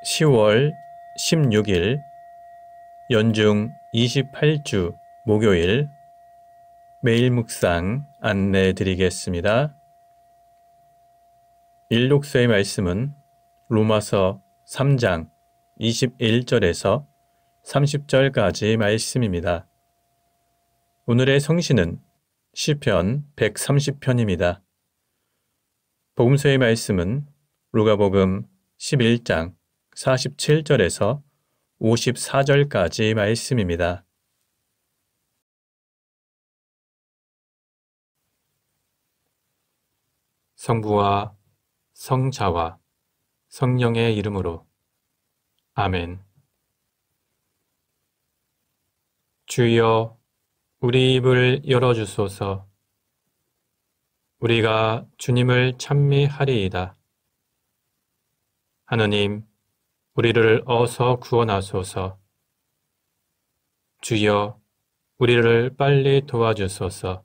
10월 16일 연중 28주 목요일 매일 묵상 안내 드리겠습니다. 일독서의 말씀은 로마서 3장 21절에서 30절까지 말씀입니다. 오늘의 성신은 시편 130편입니다. 복음서의 말씀은 루가복음 11장 47절에서 54절까지 말씀입니다. 성부와 성자와 성령의 이름으로 아멘. 주여, 우리 입을 열어주소서. 우리가 주님을 찬미하리이다. 하느님, 우리를 어서 구원하소서. 주여, 우리를 빨리 도와주소서.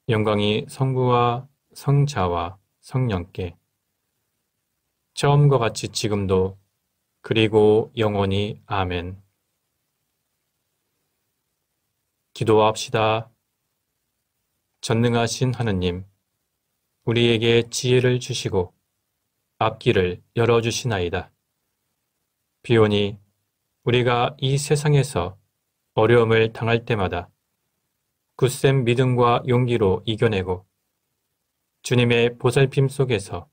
영광이 성부와 성자와 성령께 처음과 같이 지금도 그리고 영원히 아멘. 기도합시다. 전능하신 하느님, 우리에게 지혜를 주시고 앞길을 열어주시나이다. 비오니 우리가 이 세상에서 어려움을 당할 때마다 굳센 믿음과 용기로 이겨내고 주님의 보살핌 속에서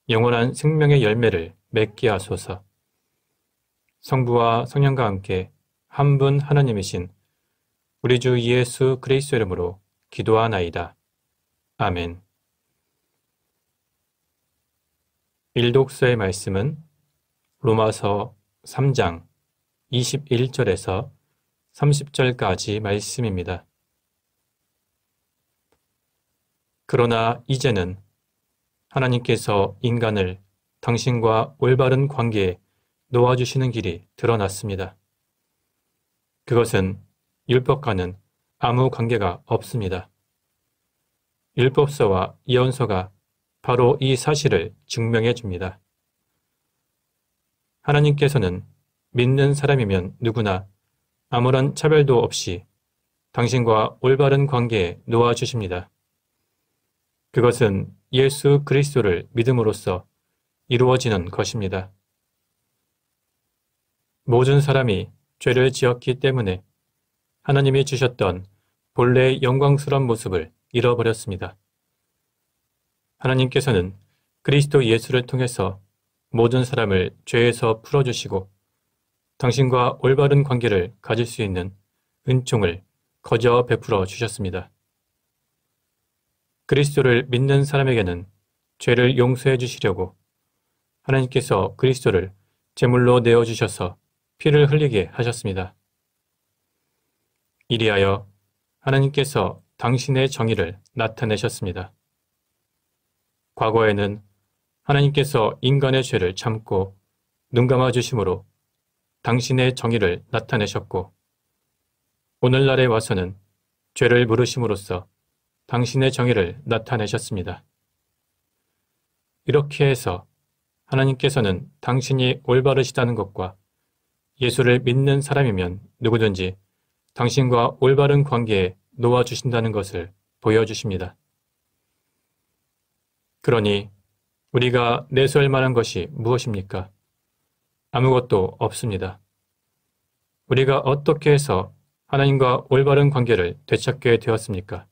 영원한 생명의 열매를 맺게 하소서. 성부와 성령과 함께 한 분 하나님이신 우리 주 예수 그리스도 이름으로 기도하나이다. 아멘. 일독서의 말씀은 로마서 3장 21절에서 30절까지 말씀입니다. 그러나 이제는 하나님께서 인간을 당신과 올바른 관계에 놓아주시는 길이 드러났습니다. 그것은 율법과는 아무 관계가 없습니다. 율법서와 예언서가 바로 이 사실을 증명해 줍니다. 하나님께서는 믿는 사람이면 누구나 아무런 차별도 없이 당신과 올바른 관계에 놓아주십니다. 그것은 예수 그리스도를 믿음으로써 이루어지는 것입니다. 모든 사람이 죄를 지었기 때문에 하나님이 주셨던 본래의 영광스러운 모습을 잃어버렸습니다. 하나님께서는 그리스도 예수를 통해서 모든 사람을 죄에서 풀어주시고 당신과 올바른 관계를 가질 수 있는 은총을 거저 베풀어 주셨습니다. 그리스도를 믿는 사람에게는 죄를 용서해 주시려고 하나님께서 그리스도를 제물로 내어주셔서 피를 흘리게 하셨습니다. 이리하여 하나님께서 당신의 정의를 나타내셨습니다. 과거에는 하나님께서 인간의 죄를 참고 눈감아 주심으로 당신의 정의를 나타내셨고 오늘날에 와서는 죄를 물으심으로써 당신의 정의를 나타내셨습니다. 이렇게 해서 하나님께서는 당신이 올바르시다는 것과 예수를 믿는 사람이면 누구든지 당신과 올바른 관계에 놓아주신다는 것을 보여주십니다. 그러니 우리가 내세울 만한 것이 무엇입니까? 아무것도 없습니다. 우리가 어떻게 해서 하나님과 올바른 관계를 되찾게 되었습니까?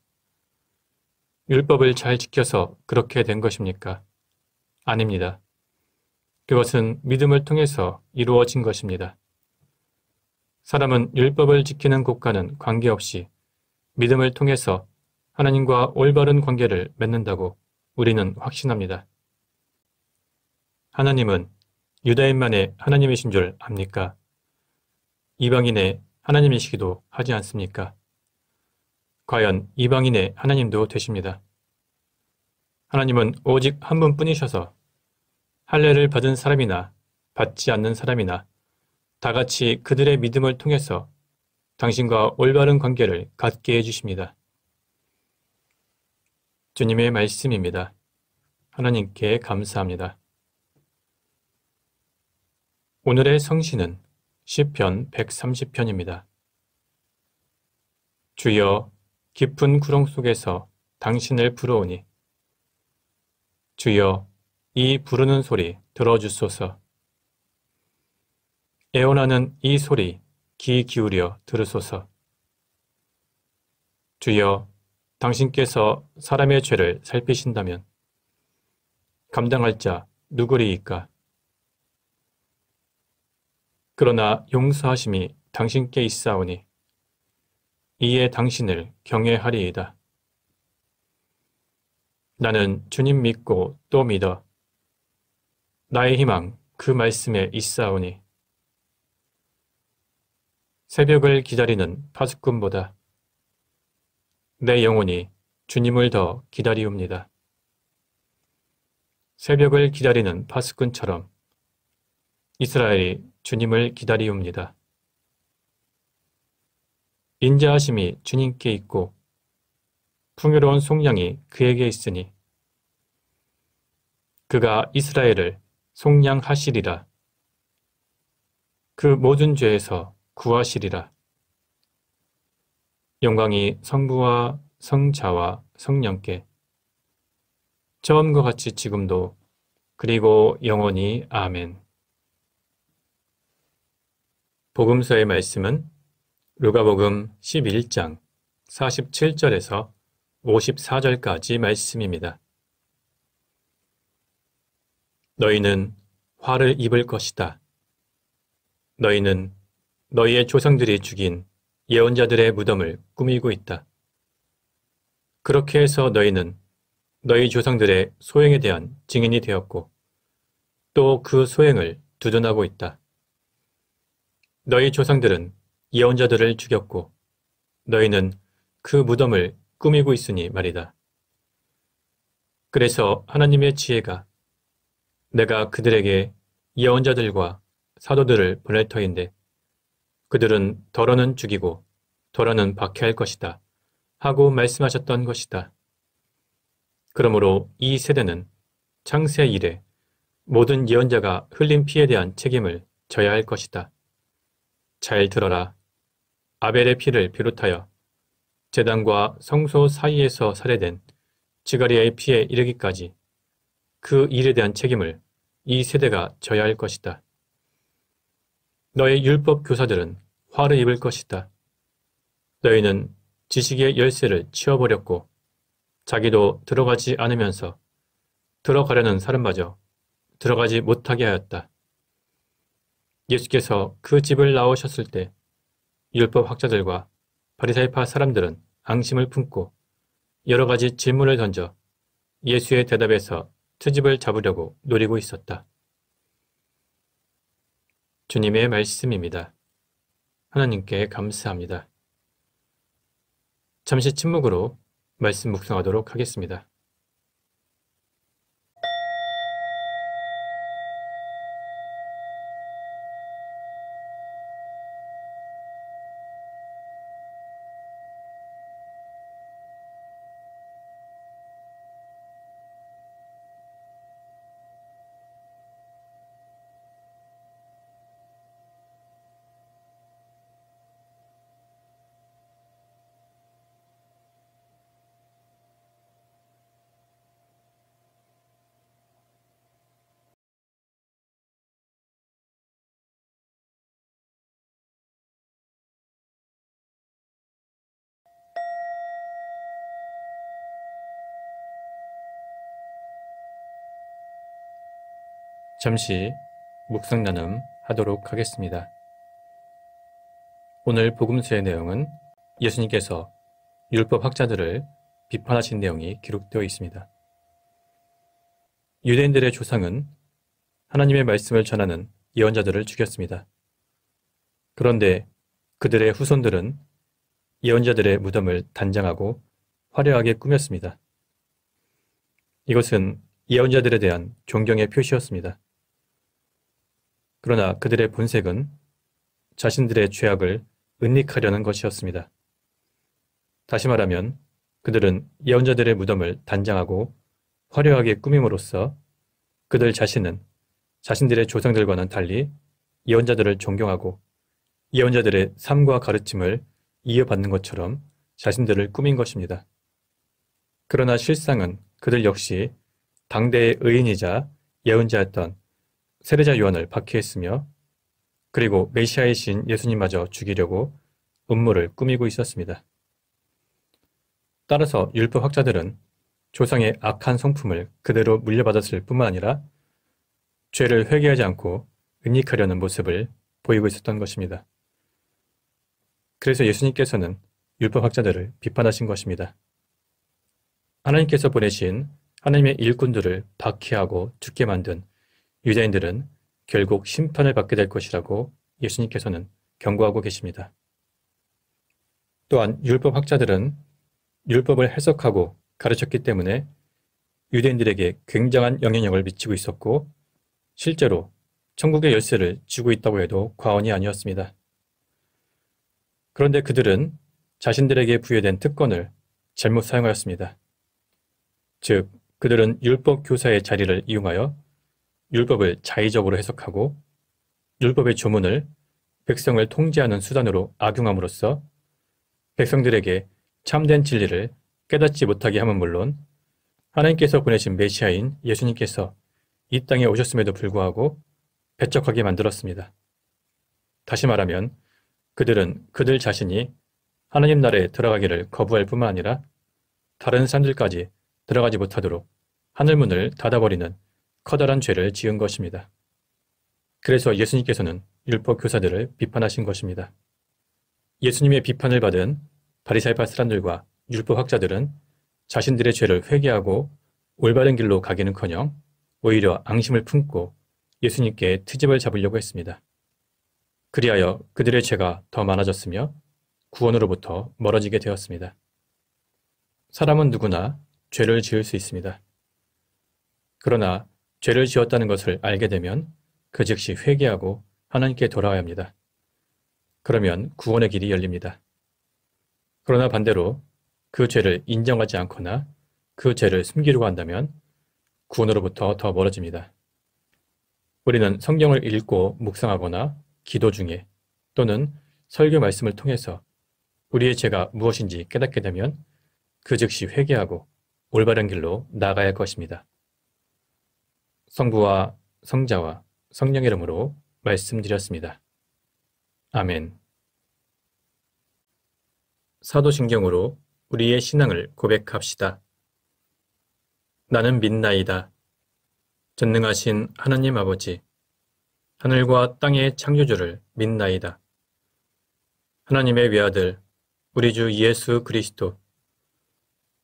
율법을 잘 지켜서 그렇게 된 것입니까? 아닙니다. 그것은 믿음을 통해서 이루어진 것입니다. 사람은 율법을 지키는 것과는 관계없이 믿음을 통해서 하나님과 올바른 관계를 맺는다고 우리는 확신합니다. 하나님은 유다인만의 하나님이신 줄 압니까? 이방인의 하나님이시기도 하지 않습니까? 과연 이방인의 하나님도 되십니다. 하나님은 오직 한 분뿐이셔서 할례를 받은 사람이나 받지 않는 사람이나 다 같이 그들의 믿음을 통해서 당신과 올바른 관계를 갖게 해주십니다. 주님의 말씀입니다. 하나님께 감사합니다. 오늘의 성시는 시편 130편입니다. 주여, 깊은 구렁 속에서 당신을 부르오니 주여, 이 부르는 소리 들어주소서. 애원하는 이 소리 귀 기울여 들으소서. 주여, 당신께서 사람의 죄를 살피신다면 감당할 자 누구리이까? 그러나 용서하심이 당신께 있사오니 이에 당신을 경외하리이다. 나는 주님 믿고 또 믿어 나의 희망 그 말씀에 있사오니 새벽을 기다리는 파수꾼보다 내 영혼이 주님을 더 기다리옵니다. 새벽을 기다리는 파수꾼처럼 이스라엘이 주님을 기다리옵니다. 인자하심이 주님께 있고 풍요로운 속량이 그에게 있으니 그가 이스라엘을 속량하시리라. 그 모든 죄에서 구하시리라. 영광이 성부와 성자와 성령께 처음과 같이 지금도 그리고 영원히 아멘. 복음서의 말씀은 루가복음 11장 47절에서 54절까지 말씀입니다. 너희는 화를 입을 것이다. 너희는 너희의 조상들이 죽인 예언자들의 무덤을 꾸미고 있다. 그렇게 해서 너희는 너희 조상들의 소행에 대한 증인이 되었고 또 그 소행을 두둔하고 있다. 너희 조상들은 예언자들을 죽였고 너희는 그 무덤을 꾸미고 있으니 말이다. 그래서 하나님의 지혜가 내가 그들에게 예언자들과 사도들을 보낼 터인데 그들은 더러는 죽이고 더러는 박해할 것이다 하고 말씀하셨던 것이다. 그러므로 이 세대는 창세 이래 모든 예언자가 흘린 피에 대한 책임을 져야 할 것이다. 잘 들어라. 아벨의 피를 비롯하여 제단과 성소 사이에서 살해된 지가리아의 피에 이르기까지 그 일에 대한 책임을 이 세대가 져야 할 것이다. 너의 율법 교사들은 화를 입을 것이다. 너희는 지식의 열쇠를 치워버렸고 자기도 들어가지 않으면서 들어가려는 사람마저 들어가지 못하게 하였다. 예수께서 그 집을 나오셨을 때 율법 학자들과 바리사이파 사람들은 앙심을 품고 여러 가지 질문을 던져 예수의 대답에서 트집을 잡으려고 노리고 있었다. 주님의 말씀입니다. 하나님께 감사합니다. 잠시 침묵으로 말씀 묵상하도록 하겠습니다. 잠시 묵상 나눔 하도록 하겠습니다. 오늘 복음서의 내용은 예수님께서 율법 학자들을 비판하신 내용이 기록되어 있습니다. 유대인들의 조상은 하나님의 말씀을 전하는 예언자들을 죽였습니다. 그런데 그들의 후손들은 예언자들의 무덤을 단장하고 화려하게 꾸몄습니다. 이것은 예언자들에 대한 존경의 표시였습니다. 그러나 그들의 본색은 자신들의 죄악을 은닉하려는 것이었습니다. 다시 말하면 그들은 예언자들의 무덤을 단장하고 화려하게 꾸밈으로써 그들 자신은 자신들의 조상들과는 달리 예언자들을 존경하고 예언자들의 삶과 가르침을 이어받는 것처럼 자신들을 꾸민 것입니다. 그러나 실상은 그들 역시 당대의 의인이자 예언자였던 세례자 요한을 박해했으며 그리고 메시아이신 예수님마저 죽이려고 음모를 꾸미고 있었습니다. 따라서 율법학자들은 조상의 악한 성품을 그대로 물려받았을 뿐만 아니라 죄를 회개하지 않고 은닉하려는 모습을 보이고 있었던 것입니다. 그래서 예수님께서는 율법학자들을 비판하신 것입니다. 하나님께서 보내신 하나님의 일꾼들을 박해하고 죽게 만든 유대인들은 결국 심판을 받게 될 것이라고 예수님께서는 경고하고 계십니다. 또한 율법학자들은 율법을 해석하고 가르쳤기 때문에 유대인들에게 굉장한 영향력을 미치고 있었고 실제로 천국의 열쇠를 쥐고 있다고 해도 과언이 아니었습니다. 그런데 그들은 자신들에게 부여된 특권을 잘못 사용하였습니다. 즉, 그들은 율법 교사의 자리를 이용하여 율법을 자의적으로 해석하고 율법의 조문을 백성을 통제하는 수단으로 악용함으로써 백성들에게 참된 진리를 깨닫지 못하게 함은 물론 하나님께서 보내신 메시아인 예수님께서 이 땅에 오셨음에도 불구하고 배척하게 만들었습니다. 다시 말하면 그들은 그들 자신이 하나님 나라에 들어가기를 거부할 뿐만 아니라 다른 사람들까지 들어가지 못하도록 하늘문을 닫아버리는 커다란 죄를 지은 것입니다. 그래서 예수님께서는 율법 교사들을 비판하신 것입니다. 예수님의 비판을 받은 바리사이파 사람들과 율법학자들은 자신들의 죄를 회개하고 올바른 길로 가기는커녕 오히려 앙심을 품고 예수님께 트집을 잡으려고 했습니다. 그리하여 그들의 죄가 더 많아졌으며 구원으로부터 멀어지게 되었습니다. 사람은 누구나 죄를 지을 수 있습니다. 그러나 죄를 지었다는 것을 알게 되면 그 즉시 회개하고 하나님께 돌아와야 합니다. 그러면 구원의 길이 열립니다. 그러나 반대로 그 죄를 인정하지 않거나 그 죄를 숨기려고 한다면 구원으로부터 더 멀어집니다. 우리는 성경을 읽고 묵상하거나 기도 중에 또는 설교 말씀을 통해서 우리의 죄가 무엇인지 깨닫게 되면 그 즉시 회개하고 올바른 길로 나아가야 할 것입니다. 성부와 성자와 성령의 이름으로 말씀드렸습니다. 아멘. 사도신경으로 우리의 신앙을 고백합시다. 나는 믿나이다. 전능하신 하나님 아버지, 하늘과 땅의 창조주를 믿나이다. 하나님의 외아들, 우리 주 예수 그리스도,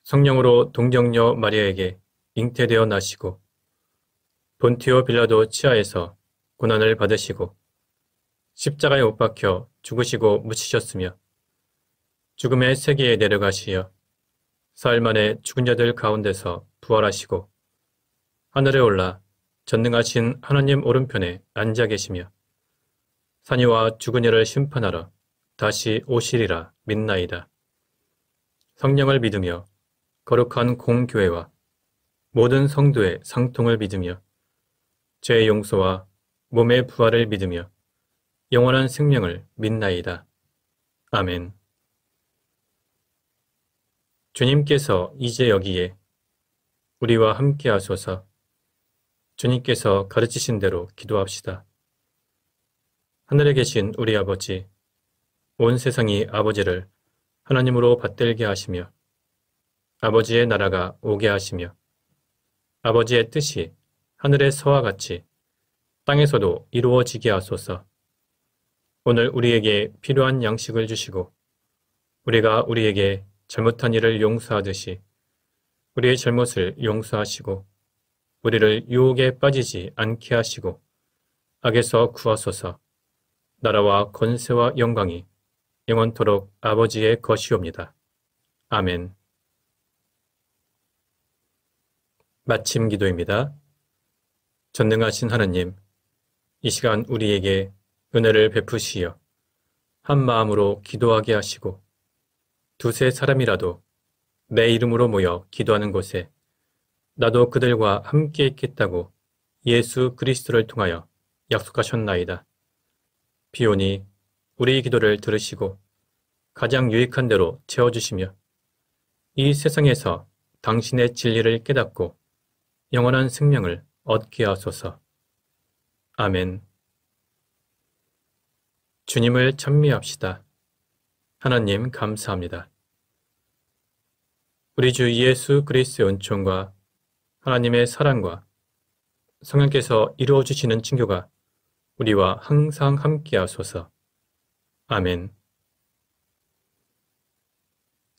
성령으로 동정녀 마리아에게 잉태되어 나시고 본티오 빌라도 치하에서 고난을 받으시고 십자가에 못 박혀 죽으시고 묻히셨으며 죽음의 세계에 내려가시어 사흘 만에 죽은 자들 가운데서 부활하시고 하늘에 올라 전능하신 하나님 오른편에 앉아 계시며 산이와 죽은 이를 심판하러 다시 오시리라 믿나이다. 성령을 믿으며 거룩한 공교회와 모든 성도의 상통을 믿으며 죄의 용서와 몸의 부활을 믿으며 영원한 생명을 믿나이다. 아멘. 주님께서 이제 여기에 우리와 함께 하소서. 주님께서 가르치신 대로 기도합시다. 하늘에 계신 우리 아버지, 온 세상이 아버지를 하나님으로 받들게 하시며 아버지의 나라가 오게 하시며 아버지의 뜻이 하늘에서와 같이 땅에서도 이루어지게 하소서. 오늘 우리에게 필요한 양식을 주시고 우리가 우리에게 잘못한 일을 용서하듯이 우리의 잘못을 용서하시고 우리를 유혹에 빠지지 않게 하시고 악에서 구하소서. 나라와 권세와 영광이 영원토록 아버지의 것이옵니다. 아멘. 마침 기도입니다. 전능하신 하나님, 이 시간 우리에게 은혜를 베푸시어 한 마음으로 기도하게 하시고 두세 사람이라도 내 이름으로 모여 기도하는 곳에 나도 그들과 함께 있겠다고 예수 그리스도를 통하여 약속하셨나이다. 비오니 우리 기도를 들으시고 가장 유익한 대로 채워주시며 이 세상에서 당신의 진리를 깨닫고 영원한 생명을 얻게 하소서. 아멘. 주님을 찬미합시다. 하나님 감사합니다. 우리 주 예수 그리스도의 은총과 하나님의 사랑과 성령께서 이루어 주시는 친교가 우리와 항상 함께 하소서. 아멘.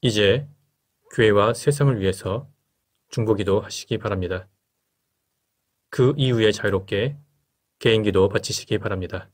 이제 교회와 세상을 위해서 중보기도 하시기 바랍니다. 그 이후에 자유롭게 개인기도 바치시기 바랍니다.